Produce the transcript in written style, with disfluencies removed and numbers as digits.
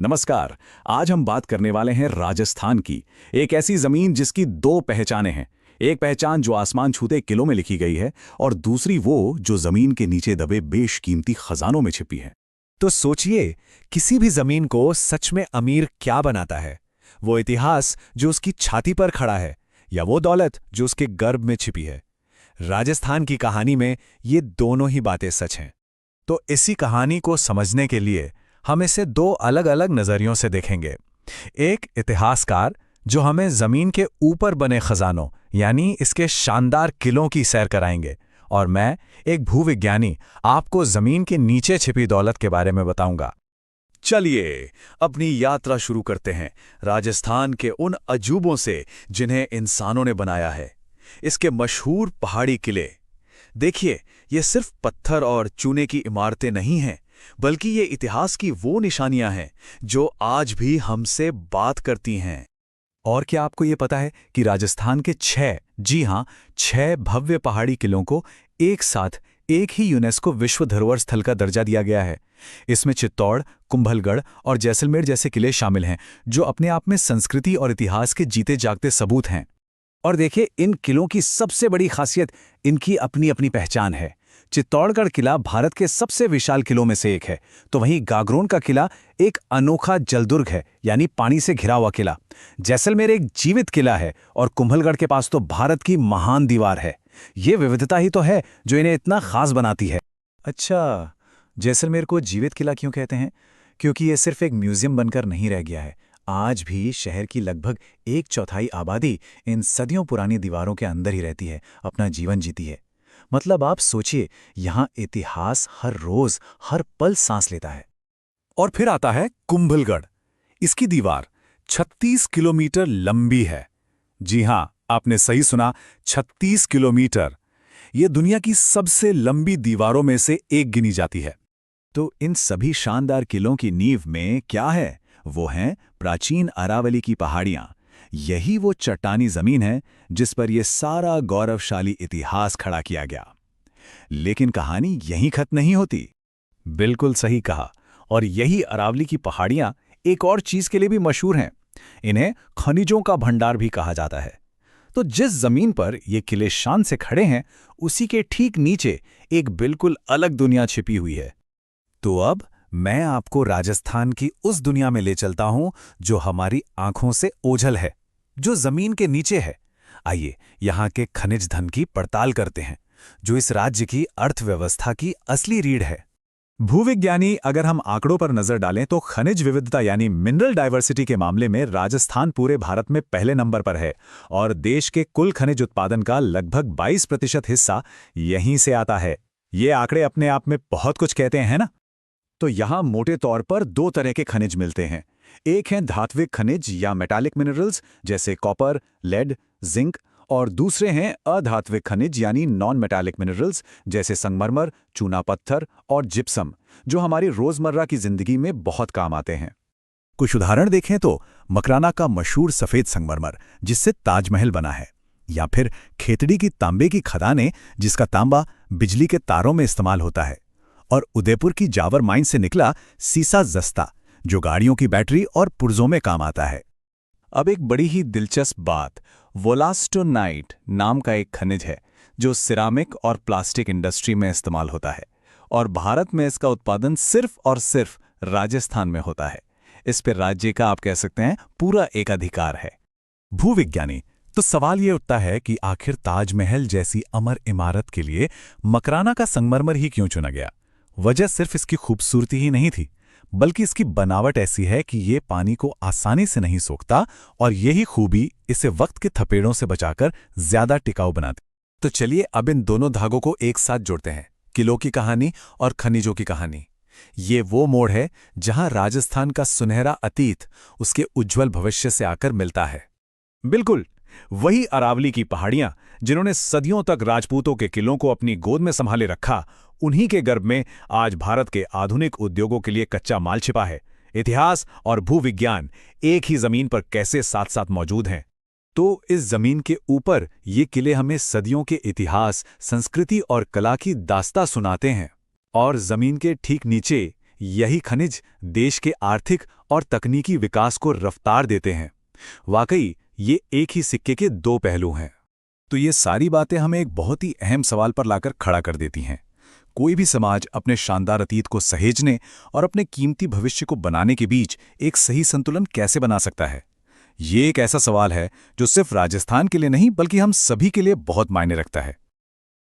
नमस्कार। आज हम बात करने वाले हैं राजस्थान की, एक ऐसी जमीन जिसकी दो पहचानें हैं। एक पहचान जो आसमान छूते किलों में लिखी गई है और दूसरी वो जो जमीन के नीचे दबे बेशकीमती खजानों में छिपी है। तो सोचिए, किसी भी जमीन को सच में अमीर क्या बनाता है? वो इतिहास जो उसकी छाती पर खड़ा है, या वो दौलत जो उसके गर्भ में छिपी है? राजस्थान की कहानी में ये दोनों ही बातें सच हैं। तो इसी कहानी को समझने के लिए हम इसे दो अलग अलग नजरियों से देखेंगे। एक इतिहासकार जो हमें जमीन के ऊपर बने खजानों यानी इसके शानदार किलों की सैर कराएंगे, और मैं एक भूविज्ञानी आपको जमीन के नीचे छिपी दौलत के बारे में बताऊंगा। चलिए अपनी यात्रा शुरू करते हैं राजस्थान के उन अजूबों से जिन्हें इंसानों ने बनाया है। इसके मशहूर पहाड़ी किले देखिए, ये सिर्फ पत्थर और चूने की इमारतें नहीं हैं, बल्कि ये इतिहास की वो निशानियां हैं जो आज भी हमसे बात करती हैं। और क्या आपको ये पता है कि राजस्थान के 6 भव्य पहाड़ी किलों को एक साथ एक ही यूनेस्को विश्व धरोहर स्थल का दर्जा दिया गया है? इसमें चित्तौड़, कुंभलगढ़ और जैसलमेर जैसे किले शामिल हैं, जो अपने आप में संस्कृति और इतिहास के जीते जागते सबूत हैं। और देखिए, इन किलों की सबसे बड़ी खासियत इनकी अपनी अपनी पहचान है। चित्तौड़गढ़ किला भारत के सबसे विशाल किलों में से एक है, तो वहीं गागरोन का किला एक अनोखा जलदुर्ग है, यानी पानी से घिरा हुआ किला। जैसलमेर एक जीवित किला है और कुंभलगढ़ के पास तो भारत की महान दीवार है। ये विविधता ही तो है जो इन्हें इतना खास बनाती है। अच्छा, जैसलमेर को जीवित किला क्यों कहते हैं? क्योंकि ये सिर्फ एक म्यूजियम बनकर नहीं रह गया है। आज भी शहर की लगभग 1/4 आबादी इन सदियों पुरानी दीवारों के अंदर ही रहती है, अपना जीवन जीती है। मतलब आप सोचिए, यहाँ इतिहास हर रोज हर पल सांस लेता है। और फिर आता है कुंभलगढ़। इसकी दीवार 36 किलोमीटर लंबी है। जी हां, आपने सही सुना, 36 किलोमीटर। ये दुनिया की सबसे लंबी दीवारों में से एक गिनी जाती है। तो इन सभी शानदार किलों की नींव में क्या है? वो हैं प्राचीन अरावली की पहाड़ियां। यही वो चट्टानी जमीन है जिस पर यह सारा गौरवशाली इतिहास खड़ा किया गया। लेकिन कहानी यहीं खत्म नहीं होती। बिल्कुल सही कहा। और यही अरावली की पहाड़ियां एक और चीज के लिए भी मशहूर हैं। इन्हें खनिजों का भंडार भी कहा जाता है। तो जिस जमीन पर ये किले शान से खड़े हैं, उसी के ठीक नीचे एक बिल्कुल अलग दुनिया छिपी हुई है। तो अब मैं आपको राजस्थान की उस दुनिया में ले चलता हूं जो हमारी आंखों से ओझल है, जो जमीन के नीचे है। आइए यहां के खनिज धन की पड़ताल करते हैं, जो इस राज्य की अर्थव्यवस्था की असली रीढ़ है। भूविज्ञानी अगर हम आंकड़ों पर नजर डालें तो खनिज विविधता यानी मिनरल डाइवर्सिटी के मामले में राजस्थान पूरे भारत में पहले नंबर पर है, और देश के कुल खनिज उत्पादन का लगभग 22% हिस्सा यहीं से आता है। ये आंकड़े अपने आप में बहुत कुछ कहते हैं ना। तो यहां मोटे तौर पर दो तरह के खनिज मिलते हैं। एक है धात्विक खनिज या मेटालिक मिनरल्स जैसे कॉपर, लेड, जिंक, और दूसरे हैं अधात्विक खनिज यानी नॉन मेटालिक मिनरल्स जैसे संगमरमर, चूना पत्थर और जिप्सम, जो हमारी रोजमर्रा की जिंदगी में बहुत काम आते हैं। कुछ उदाहरण देखें तो मकराना का मशहूर सफेद संगमरमर जिससे ताजमहल बना है, या फिर खेतड़ी की तांबे की खदानें जिसका तांबा बिजली के तारों में इस्तेमाल होता है, और उदयपुर की जावर माइन से निकला सीसा जस्ता जो गाड़ियों की बैटरी और पुर्जों में काम आता है। अब एक बड़ी ही दिलचस्प बात, वोलास्टोनाइट नाम का एक खनिज है जो सिरामिक और प्लास्टिक इंडस्ट्री में इस्तेमाल होता है, और भारत में इसका उत्पादन सिर्फ और सिर्फ राजस्थान में होता है। इस पर राज्य का आप कह सकते हैं पूरा एकाधिकार है। भूविज्ञानी तो सवाल ये उठता है कि आखिर ताजमहल जैसी अमर इमारत के लिए मकराना का संगमरमर ही क्यों चुना गया? वजह सिर्फ इसकी खूबसूरती ही नहीं थी, बल्कि इसकी बनावट ऐसी है कि ये पानी को आसानी से नहीं सोखता, और यही खूबी इसे वक्त के थपेड़ों से बचाकर ज्यादा टिकाऊ बनाती। तो चलिए अब इन दोनों धागों को एक साथ जोड़ते हैं, किलों की कहानी और खनिजों की कहानी। ये वो मोड़ है जहां राजस्थान का सुनहरा अतीत उसके उज्जवल भविष्य से आकर मिलता है। बिल्कुल वही अरावली की पहाड़ियां जिन्होंने सदियों तक राजपूतों के किलों को अपनी गोद में संभाले रखा, उन्हीं के गर्भ में आज भारत के आधुनिक उद्योगों के लिए कच्चा माल छिपा है। इतिहास और भूविज्ञान एक ही जमीन पर कैसे साथ साथ मौजूद हैं। तो इस जमीन के ऊपर ये किले हमें सदियों के इतिहास, संस्कृति और कला की दास्तां सुनाते हैं, और जमीन के ठीक नीचे यही खनिज देश के आर्थिक और तकनीकी विकास को रफ्तार देते हैं। वाकई ये एक ही सिक्के के दो पहलू हैं। तो ये सारी बातें हमें एक बहुत ही अहम सवाल पर लाकर खड़ा कर देती हैं। कोई भी समाज अपने शानदार अतीत को सहेजने और अपने कीमती भविष्य को बनाने के बीच एक सही संतुलन कैसे बना सकता है? ये एक ऐसा सवाल है जो सिर्फ राजस्थान के लिए नहीं बल्कि हम सभी के लिए बहुत मायने रखता है।